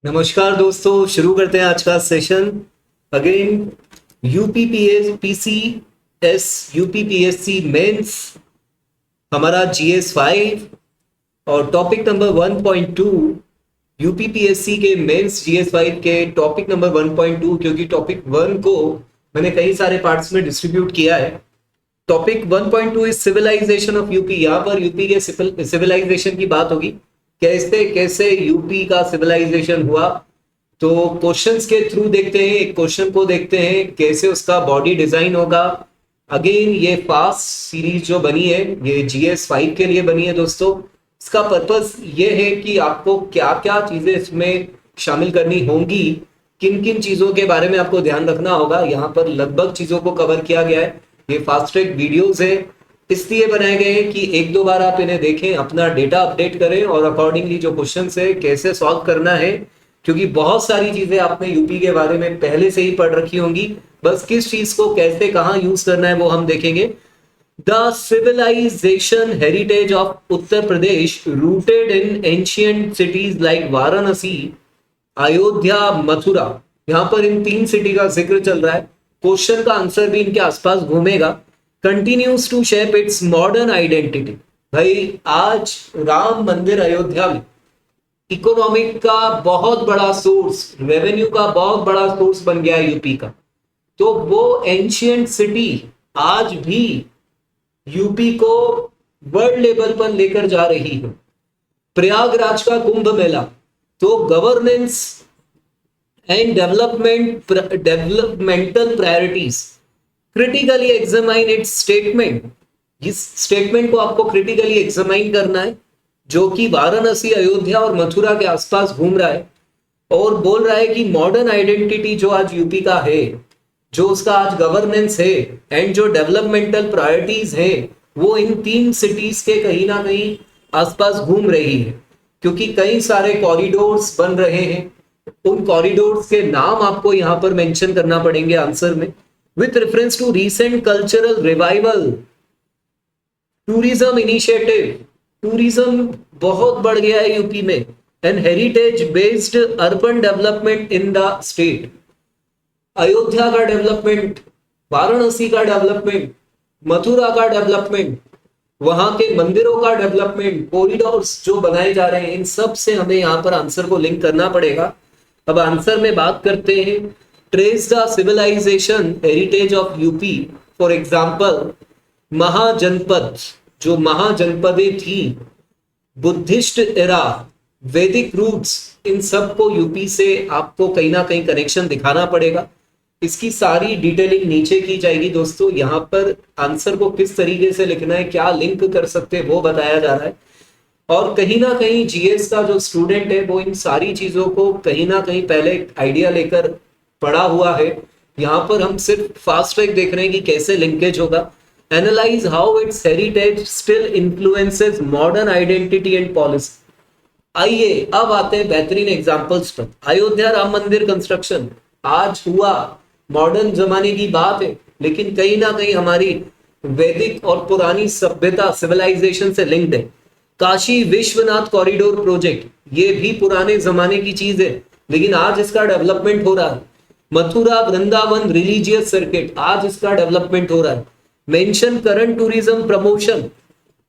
नमस्कार दोस्तों, शुरू करते हैं आज का सेशन। अगेन यूपीपीएससी मेंस हमारा GS 5 और टॉपिक नंबर 1.2 यूपीपीएससी के मेंस GS 5 के टॉपिक नंबर 1.2, क्योंकि टॉपिक 1 को मैंने कई सारे पार्ट्स में डिस्ट्रीब्यूट किया है। Topic 1.2 is civilisation of UP. यहाँ पर यूपी के सिविलाइजेशन की बात होगी, कैसे कैसे यूपी का सिविलाइजेशन हुआ। तो क्वेश्चंस के थ्रू देखते हैं, एक क्वेश्चन को देखते हैं कैसे उसका बॉडी डिजाइन होगा। अगेन ये फास्ट सीरीज जो बनी है ये GS 5 के लिए बनी है दोस्तों। इसका पर्पस ये है कि आपको क्या क्या चीजें इसमें शामिल करनी होंगी, किन किन चीजों के बारे में आपको ध्यान रखना होगा। यहाँ पर लगभग चीजों को कवर किया गया है। ये फास्ट ट्रैक वीडियोस है, इसलिए बनाए गए हैं कि एक दो बार आप इन्हें देखें, अपना डेटा अपडेट करें और अकॉर्डिंगली जो क्वेश्चंस है कैसे सॉल्व करना है, क्योंकि बहुत सारी चीजें आपने यूपी के बारे में पहले से ही पढ़ रखी होंगी। बस किस चीज को कैसे कहाँ यूज करना है वो हम देखेंगे। The civilisation heritage of Uttar Pradesh rooted in ancient cities like Varanasi, Ayodhya, Mathura. यहाँ पर इन 3 सिटी का जिक्र चल रहा है। क्वेश्चन का आंसर भी इनके आसपास घूमेगा। Continues to shape its modern identity. भाई आज राम मंदिर अयोध्या में इकोनॉमिक का बहुत बड़ा सोर्स, रेवेन्यू का बहुत बड़ा सोर्स बन गया है यूपी का। तो वो एंशियंट सिटी आज भी यूपी को वर्ल्ड लेवल पर लेकर जा रही है। प्रयागराज का कुंभ मेला, तो governance and developmental priorities critically examine it's statement. इस स्टेटमेंट को आपको क्रिटिकली एग्जामाइन करना है, जो कि वाराणसी, अयोध्या और मथुरा के आसपास घूम रहा है और बोल रहा है कि मॉडर्न आइडेंटिटी जो आज यूपी का है, जो उसका आज गवर्नेंस है एंड जो डेवलपमेंटल प्रायोरिटीज है, वो इन 3 सिटीज के कहीं ना कहीं आसपास घूम रही है। क्योंकि कई सारे कॉरिडोर्स बन रहे हैं, उन कॉरिडोर्स के नाम आपको यहां पर मेंशन करना पड़ेंगे आंसर में। With reference to recent cultural revival, tourism initiative, tourism बहुत बढ़ गया है यूपी में, and heritage based urban development in the state. Ayodhya का डेवलपमेंट, वाराणसी का डेवलपमेंट, मथुरा का डेवलपमेंट, वहां के मंदिरों का डेवलपमेंट, कॉरिडोर्स जो बनाए जा रहे हैं, इन सब से हमें यहाँ पर आंसर को लिंक करना पड़ेगा। अब आंसर में बात करते हैं। Trace the civilisation heritage of UP. For example Mahajanapada, जो महाजनपदें थी, बुद्धिस्ट एरा, वैदिक रूट्स, इन सब को यूपी से आपको कहीं ना कहीं कनेक्शन दिखाना पड़ेगा। इसकी सारी डिटेलिंग नीचे की जाएगी दोस्तों। यहाँ पर आंसर को किस तरीके से लिखना है, क्या लिंक कर सकते हैं, वो बताया जा रहा है। और कहीं ना कहीं जीएस का जो स्टूडेंट है वो इन सारी चीजों को कहीं ना कहीं पहले आइडिया लेकर पढ़ा हुआ है। यहाँ पर हम सिर्फ फास्ट ट्रैक देख रहे हैं कि कैसे लिंकेज होगा। Analyse how it's heritage still influences modern identity and policy. आइए अब आते हैं बेहतरीन एग्जांपल्स पर। अयोध्या राम मंदिर कंस्ट्रक्शन आज हुआ, मॉडर्न जमाने की बात है, लेकिन कहीं ना कहीं हमारी वैदिक और पुरानी सभ्यता, सिविलाइजेशन से लिंक्ड है। काशी विश्वनाथ कॉरिडोर प्रोजेक्ट, ये भी पुराने जमाने की चीज है, लेकिन आज इसका डेवलपमेंट हो रहा है। मथुरा वृंदावन रिलीजियस सर्किट, आज इसका डेवलपमेंट हो रहा है। मेंशन करंट टूरिज्म प्रमोशन,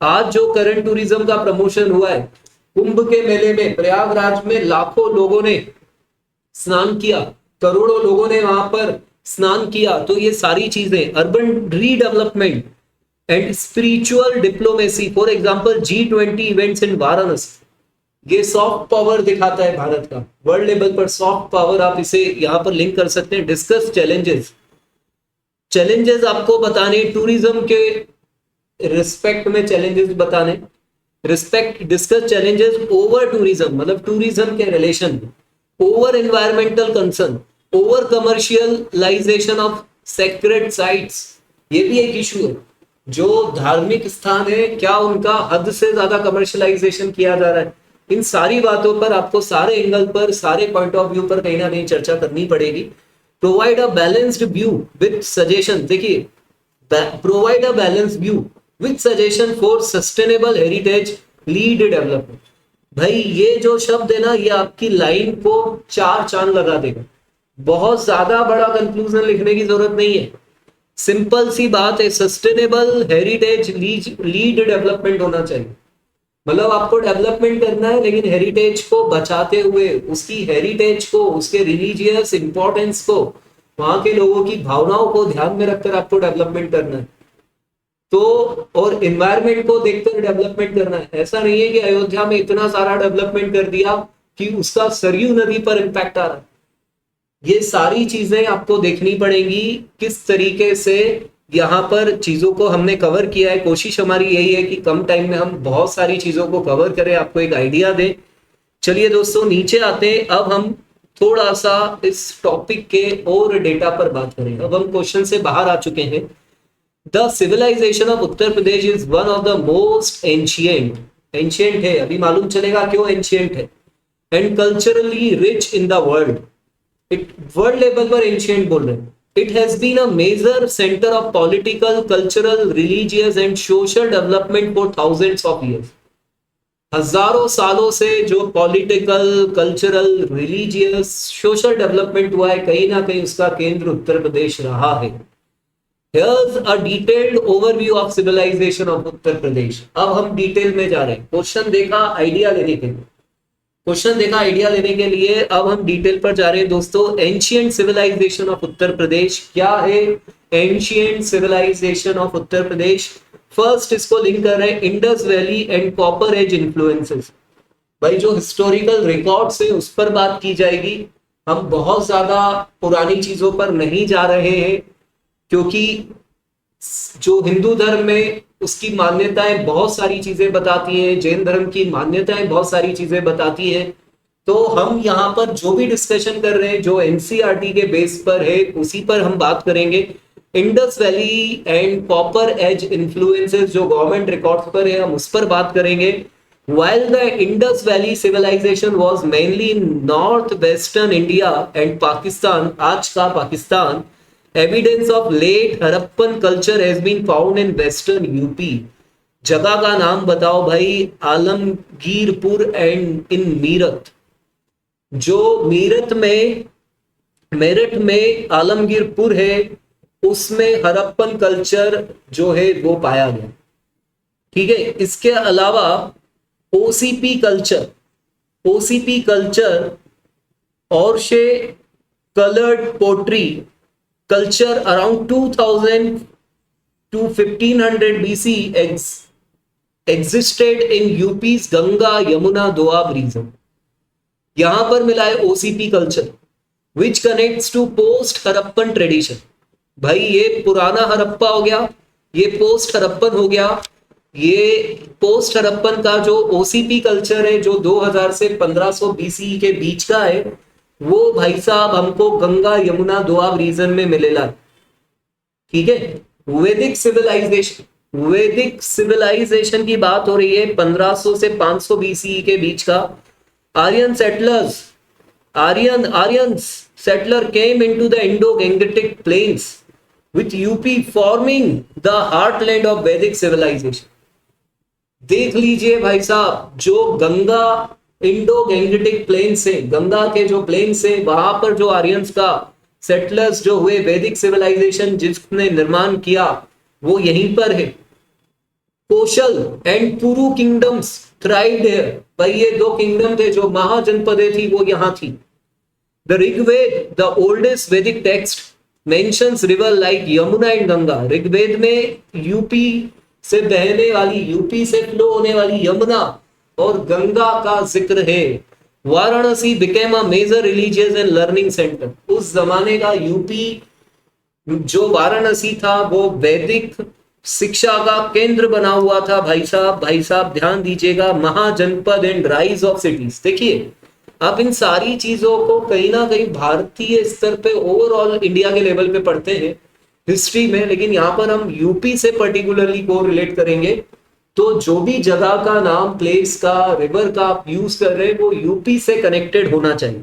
आज जो करंट टूरिज्म का प्रमोशन हुआ है, कुंभ के मेले में प्रयागराज में लाखों लोगों ने स्नान किया, करोड़ों लोगों ने वहां पर स्नान किया। तो ये सारी चीजें, urban redevelopment and spiritual diplomacy, for example G20 events in Varanasi, ये सॉफ्ट पावर दिखाता है भारत का, वर्ल्ड लेवल पर सॉफ्ट पावर, आप इसे यहां पर लिंक कर सकते हैं। डिस्कस चैलेंजेस, चैलेंजेस आपको बताने, टूरिज्म के रिस्पेक्ट में चैलेंजेस बताने, respect discuss challenges over tourism, मतलब टूरिज्म के relation, over environmental concern, over commercialisation of sacred sites, ये भी एक इशू है। जो धार्मिक स्थान है, क्या उनका हद से ज्यादा कमर्शियलाइजेशन किया जा रहा है। इन सारी बातों पर आपको सारे एंगल पर, सारे पॉइंट ऑफ व्यू पर कहीं ना कहीं चर्चा करनी पड़ेगी। Provide a balanced view with suggestion, देखिए provide a balanced view with suggestion for sustainable heritage lead development. भाई ये जो शब्द है ना, ये आपकी लाइन को चार चांद लगा देगा। बहुत ज्यादा बड़ा कंक्लूजन लिखने की जरूरत नहीं है, सिंपल सी बात है, सस्टेनेबल हेरिटेज लीड डेवलपमेंट होना चाहिए। मतलब आपको डेवलपमेंट करना है, लेकिन हेरिटेज को बचाते हुए, उसकी हेरिटेज को, उसके रिलीजियस इंपॉर्टेंस को, वहां के लोगों की भावनाओं को ध्यान में रखकर आपको डेवलपमेंट करना है। तो और इन्वायरमेंट को देखकर डेवलपमेंट करना है। ऐसा नहीं है कि अयोध्या में इतना सारा डेवलपमेंट कर दिया कि उसका सरयू नदी पर इंपैक्ट आ रहा है। ये सारी चीजें आपको देखनी पड़ेंगी, किस तरीके से यहाँ पर चीजों को हमने कवर किया है। कोशिश हमारी यही है कि कम टाइम में हम बहुत सारी चीजों को कवर करें, आपको एक आइडिया दें। चलिए दोस्तों, नीचे आते हैं। अब हम थोड़ा सा इस टॉपिक के और डेटा पर बात करें। अब हम क्वेश्चन से बाहर आ चुके हैं। The civilization of Uttar Pradesh is one of the most ancient, ancient है, अभी मालूम चलेगा क्यों एंशियंट है, and culturally rich in the world. It world level पर एंशियंट बोल रहे हैं। It has been a major centre of political, cultural, religious and social development for thousands of years. हजारों सालों से जो political, cultural, religious, social development हुआ है, कहीं ना कहीं उसका केंद्र उत्तर प्रदेश रहा है। Here's a detailed overview of civilization of Uttar Pradesh. अब हम डिटेल में जा रहे हैं। क्वेश्चन देखा आइडिया लेने के लिए, अब हम डिटेल पर जा रहे हैं दोस्तों। Ancient civilization of Uttar Pradesh क्या है? Ancient civilization of Uttar Pradesh, first इसको लिंक कर रहे हैं Indus valley and copper age influences. भाई जो हिस्टोरिकल रिकॉर्ड्स है उस पर बात की जाएगी। हम बहुत ज्यादा पुरानी चीजों पर नहीं जा रहे हैं, क्योंकि जो हिंदू धर्म में उसकी मान्यताएं बहुत सारी चीजें बताती हैं, जैन धर्म की मान्यताएं बहुत सारी चीजें बताती हैं। तो हम यहाँ पर जो भी डिस्कशन कर रहे हैं, जो एनसीईआरटी के बेस पर है, उसी पर हम बात करेंगे। Indus valley and copper age influences जो गवर्नमेंट रिकॉर्ड्स पर है, हम उस पर बात करेंगे। While the Indus Valley civilization was mainly in northwestern India and Pakistan, आज का Pakistan, evidence of late Harappan culture has been found in western UP। जगह का नाम बताओ भाई। Alamgirpur and in Meerut. जो मेरठ में आलमगीरपुर है, उसमें हरप्पन कल्चर जो है वो पाया गया। ठीक है, इसके अलावा ओसीपी कल्चर और शे coloured pottery culture around 2000 to 1500 BC existed in UP's Ganga Yamuna Doab region. यहां पर मिला है OCP culture which connects to post Harappan tradition. भाई ये पुराना हरप्पा हो गया, ये पोस्ट हरप्पन हो गया। ये पोस्ट हरप्पन का जो ओसीपी कल्चर है, जो 2000 से 1500 बीसी के बीच का है, वो भाई साहब हमको गंगा यमुना दोआब रीजन में मिलेला। ठीक है, वैदिक सिविलाइजेशन की बात हो रही है 1500 से 500 बीसी के बीच का। Aryan settler came into the Indo-Gangetic plains with UP forming the heartland of Vedic civilization। देख लीजिए भाई साहब, जो गंगा इंडो गैंगेटिक प्लेन से, गंगा के जो प्लेन से, वहां पर जो आर्यंस का सेटलर्स जो हुए, वैदिक सिविलाइजेशन जिसने निर्माण किया, वो यहीं पर है। कोशल and Puru kingdoms thrived here. भाई ये दो किंगडम थे, जो महाजनपदें थी, वो यहां थी। The Rigveda, the oldest Vedic text, mentions river like Yamuna and Ganga. Rigveda में यूपी से बहने वाली, यूपी से फ्लो होने वाली यमुना और गंगा का जिक्र है। Varanasi became a major religious and learning centre. उस जमाने का यूपी जो वाराणसी था, वो वैदिक शिक्षा का केंद्र बना हुआ था। भाई साहब ध्यान दीजिएगा, महाजनपद एंड राइज ऑफ सिटीज। देखिए, आप इन सारी चीजों को कहीं ना कहीं भारतीय स्तर पे, ओवरऑल इंडिया के लेवल पे पढ़ते हैं हिस्ट्री में, लेकिन यहाँ पर हम यूपी से पर्टिकुलरली को रिलेट करेंगे। तो जो भी जगह का नाम, प्लेस का, रिवर का आप यूज कर रहे हैं, वो यूपी से कनेक्टेड होना चाहिए।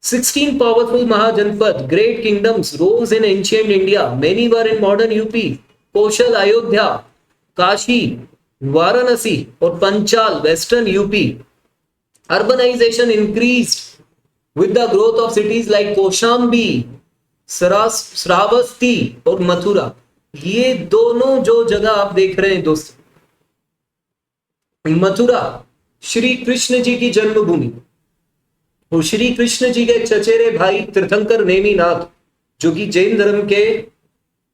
16 powerful Mahajanapada, great kingdoms rose in ancient India, many were in modern UP. Kaushal, Ayodhya, Kashi, Varanasi और Panchal western UP. Urbanization increased with the growth of cities like Koshambi, Shravasti और मथुरा। ये दोनों जो जगह आप देख रहे हैं दोस्तों, मथुरा श्री कृष्ण जी की जन्मभूमि, और श्री कृष्ण जी के चचेरे भाई तीर्थंकर नेमिनाथ, जो कि जैन धर्म के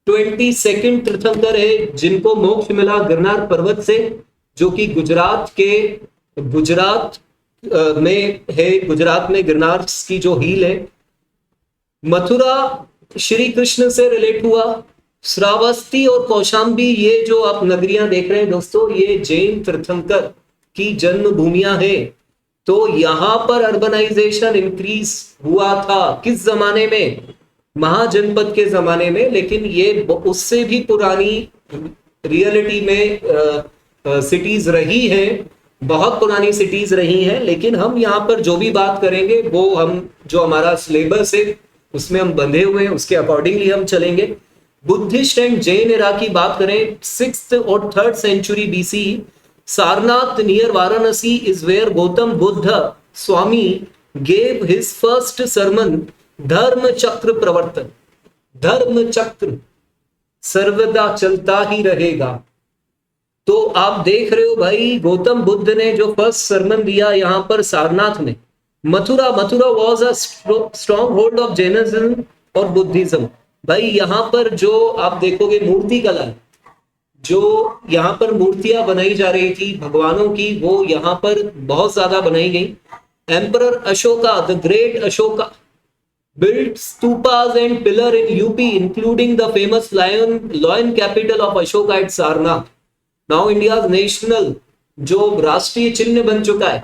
22nd तीर्थंकर है, जिनको मोक्ष मिला गिरनार पर्वत से, जो कि गुजरात में है। गुजरात में गिरनार की जो हील है। मथुरा श्री कृष्ण से रिलेट हुआ। श्रावस्ती और कौशाम्बी, ये जो आप नगरियां देख रहे हैं दोस्तों, ये जैन तीर्थंकर की जन्मभूमियां हैं। तो यहां पर अर्बनाइजेशन इंक्रीज हुआ था किस जमाने में? महाजनपद के जमाने में। लेकिन ये उससे भी पुरानी रियलिटी में सिटीज रही हैं, बहुत पुरानी सिटीज रही हैं। लेकिन हम यहाँ पर जो भी बात करेंगे वो हम जो हमारा सिलेबस है उसमें हम बंधे हुए हैं, उसके अकॉर्डिंगली हम चलेंगे। बुद्धिस्ट एंड जैन एरा की बात करें, 6th और 3rd century BC, Sarnath near Varanasi is where Gautam Buddha Swami gave his first sermon, Dharma Chakra प्रवर्तन। धर्म चक्र सर्वदा चलता ही रहेगा। तो आप देख रहे हो भाई, गौतम बुद्ध ने जो फर्स्ट सरमन दिया यहां पर सारनाथ में। Mathura was a strong hold of Jainism और बुद्धिज्म। भाई यहां पर जो आप देखोगे मूर्ति कला, जो यहाँ पर मूर्तियां बनाई जा रही थी भगवानों की, वो यहाँ पर बहुत ज्यादा बनाई गई। Emperor Ashoka, the great Ashoka, built stupas and pillar in UP, including the famous lion capital of Ashoka at Sarnath. Now India's national जो राष्ट्रीय चिन्ह बन चुका है,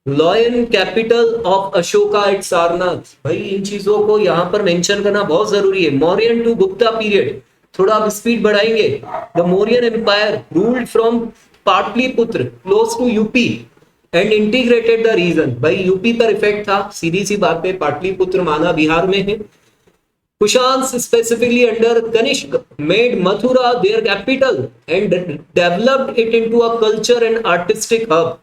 lion capital of Ashoka at Sarnath. भाई इन चीजों को यहां पर मेंशन करना बहुत जरूरी है। मौर्यन टू गुप्ता पीरियड, थोड़ा आप स्पीड बढ़ाएंगे। The Mauryan empire ruled from Pataliputra close to UP and integrated the region. भाई यूपी पर इफेक्ट था, सीधी सी बात है। पाटलिपुत्र माना बिहार में है। Kushans specifically under Kanishka made Mathura their capital and developed it into a culture and artistic hub.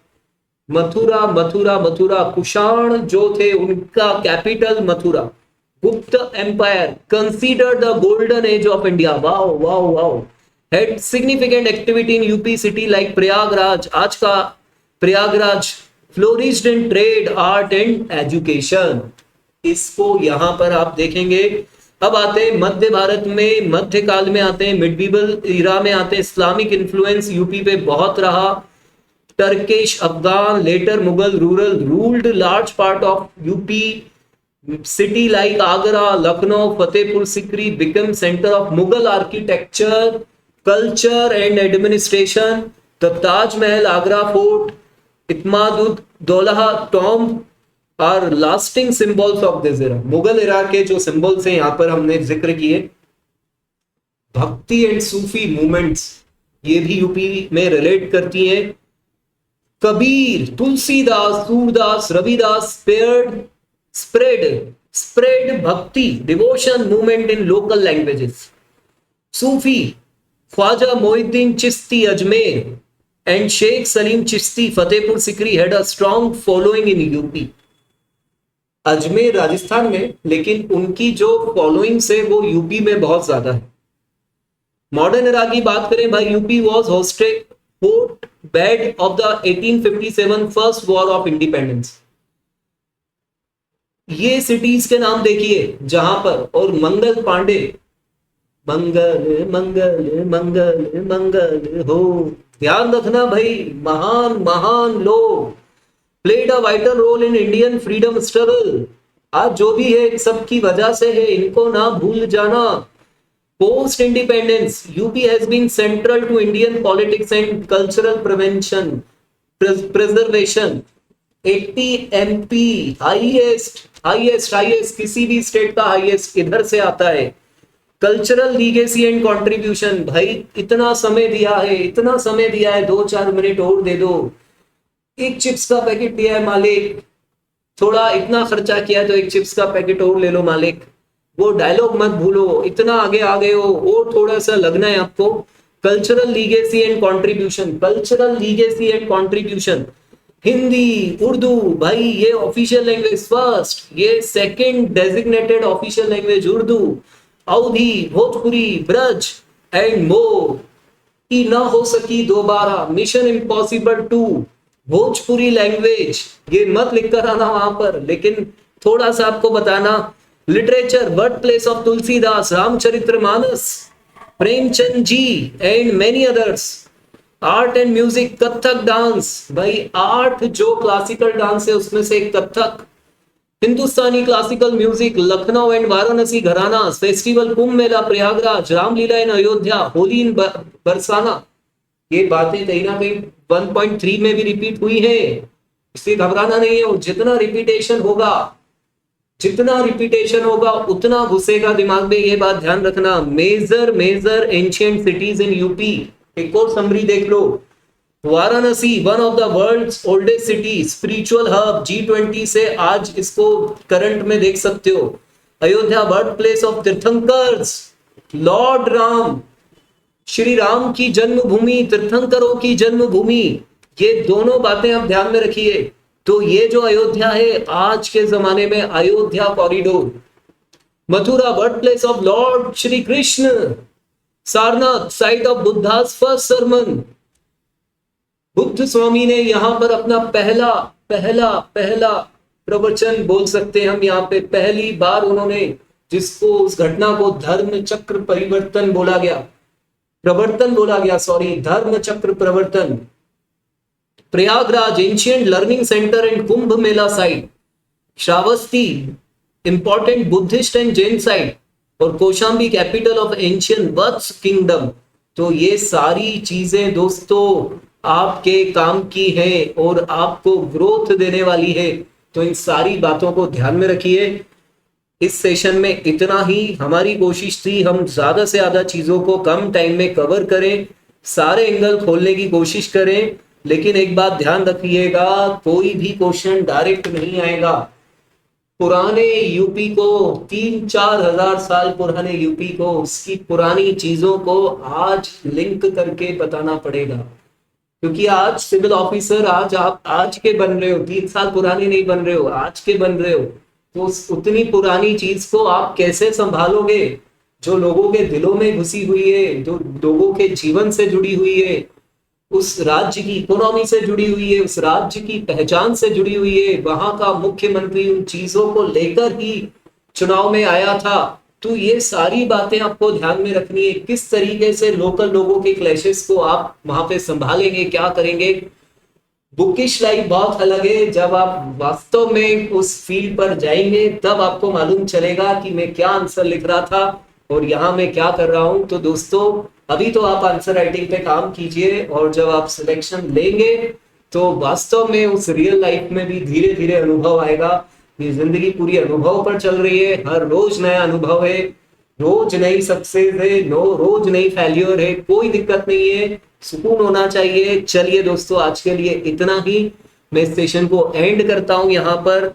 Mathura Kushan जो थे उनका capital Mathura. Gupta empire considered the golden age of India. Wow had significant activity in UP city like Prayagraj. आज का Prayagraj flourished in trade, art and education। इसको यहां पर आप देखेंगे। अब आते हैं मध्य भारत में, मध्यकाल में आते हैं, मिडीवल इरा में आते हैं। इस्लामिक इन्फ्लुएंस यूपी पे बहुत रहा। Turkish, Afghan, later Mughal ruled large part of UP। City like Agra, Lucknow, Fatehpur Sikri became center of Mughal architecture, culture and administration. The Taj Mahal, Agra Fort, Itmad Dowlah tomb are lasting symbols of this era। Mughal era के जो symbols हैं यहाँ पर हमने जिक्र किए। भक्ति and Sufi movements ये भी यूपी में रिलेट करती हैं। Kabir, Tulsidas, Surdas, Ravidas spread bhakti devotion movement in local languages। Sufi, Khwaja Moinuddin Chishti Ajmer and Sheikh Salim Chishti Fatehpur Sikri had a strong following in UP। Ajmer Rajasthan में, लेकिन उनकी जो फॉलोइंग्स है वो यूपी में बहुत ज्यादा है। मॉडर्न एरा की बात करें भाई, यूपी वाज होट bed of the 1857 first war of independence. ये सिटीज के नाम देखिए जहां पर, और मंगल पांडे, मंगल मंगल मंगल मंगल हो। ध्यान रखना भाई, महान लोग played a vital role in Indian freedom struggle. आज जो भी है सबकी वजह से है, इनको ना भूल जाना। Post independence UP has been central to Indian politics and cultural preservation. 80 MP highest किसी भी स्टेट का हाईएस्ट इधर से आता है। कल्चरल लीगेसी एंड कंट्रीब्यूशन, भाई इतना समय दिया है, 2-4 मिनट और दे दो। एक चिप्स का पैकेट दिया है मालिक, थोड़ा इतना खर्चा किया तो एक चिप्स का पैकेट और ले लो मालिक। वो डायलॉग मत भूलो, इतना आगे आ गए हो और थोड़ा सा लगना है आपको। Cultural legacy and contribution Hindi, Urdu, भाई ये ऑफिशियल लैंग्वेज फर्स्ट, ये second designated official language Urdu, Awadhi, Bhojpuri, Braj and more की ना हो सकी दोबारा, मिशन इम्पॉसिबल 2, भोजपुरी लैंग्वेज, ये मत लिख कर आना वहां पर, लेकिन थोड़ा सा आपको बताना, literature, birth place of Tulsidas, Ramcharitmanas, Premchand ji and many others, art and music, Kathak dance, भाई आर्ट जो क्लासिकल डांस है उसमें से एक Kathak, Hindustani classical music, Lucknow and Varanasi gharana, festival Kumbh Mela Prayagraj, Ramlila in Ayodhya, Holi in Barsana, ये बातें कहीं ना कहीं 1.3 में भी रिपीट हुई है, इसलिए घबराना नहीं है। और जितना रिपीटेशन होगा उतना घुसेगा दिमाग में, ये बात ध्यान रखना। Major ancient cities in UP, एक और समरी देख लो। Varanasi, one of the world's oldest city, spiritual hub, G20 से आज इसको करंट में देख सकते हो। Ayodhya, birth place of tirthankars, lord Ram, Shri Ram की जन्मभूमि, तीर्थंकरों की जन्मभूमि, ये दोनों बातें आप ध्यान में रखिए। तो ये जो अयोध्या है आज के जमाने में Ayodhya corridor, Mathura, birth place of lord Shri Krishna, Sarnath, site of Buddha's first sermon, Buddha स्वामी ने यहां पर अपना पहला पहला पहला प्रवचन बोल सकते हैं हम, यहाँ पे पहली बार उन्होंने, जिसको उस घटना को धर्म चक्र परिवर्तन बोला गया, प्रवर्तन बोला गया, sorry, Dharma Chakra Pravartan. Prayagraj, ancient learning centre and Kumbh Mela site, Shravasti, important Buddhist and Jain site, और Kaushambi, capital of ancient Vatsa kingdom. तो ये सारी चीजें दोस्तों आपके काम की है और आपको ग्रोथ देने वाली है, तो इन सारी बातों को ध्यान में रखिए। इस सेशन में इतना ही, हमारी कोशिश थी हम ज्यादा से ज्यादा चीजों को कम टाइम में कवर करें, सारे एंगल खोलने की कोशिश करें, लेकिन एक बात ध्यान रखिएगा, कोई भी क्वेश्चन डायरेक्ट नहीं आएगा। पुराने यूपी को, 3-4 हजार साल पुराने यूपी को, उसकी पुरानी चीजों को आज लिंक करके बताना पड़ेगा, क्योंकि आज सिविल ऑफिसर, आज आप आज के बन रहे हो, 3 साल पुराने नहीं बन रहे हो, आज के बन रहे हो। तो उतनी पुरानी चीज को आप कैसे संभालोगे, जो लोगों के दिलों में घुसी हुई है, जो लोगों के जीवन से जुड़ी हुई है, उस राज्य की इकोनॉमी से जुड़ी हुई है, उस राज्य की पहचान से जुड़ी हुई है। वहां का मुख्यमंत्री उन चीजों को लेकर ही चुनाव में आया था। तो ये सारी बातें आपको ध्यान में रखनी है, किस तरीके से लोकल लोगों के क्लैशेस को आप वहां पे संभालेंगे, क्या करेंगे। बुकिश लाइफ बहुत अलग है, जब आप वास्तव में उस फील्ड पर जाएंगे तब आपको मालूम चलेगा कि मैं क्या आंसर लिख रहा था और यहाँ मैं क्या कर रहा हूं। तो दोस्तों अभी तो आप आंसर राइटिंग पे काम कीजिए, और जब आप सिलेक्शन लेंगे तो वास्तव में उस रियल लाइफ में भी धीरे धीरे अनुभव आएगा। ये जिंदगी पूरी अनुभव पर चल रही है, हर रोज नया अनुभव है, रोज नई सक्सेस है, रोज नई फेल्योर है, कोई दिक्कत नहीं है, सुकून होना चाहिए। चलिए दोस्तों आज के लिए इतना ही, मैं इस सेशन को एंड करता हूं यहाँ पर।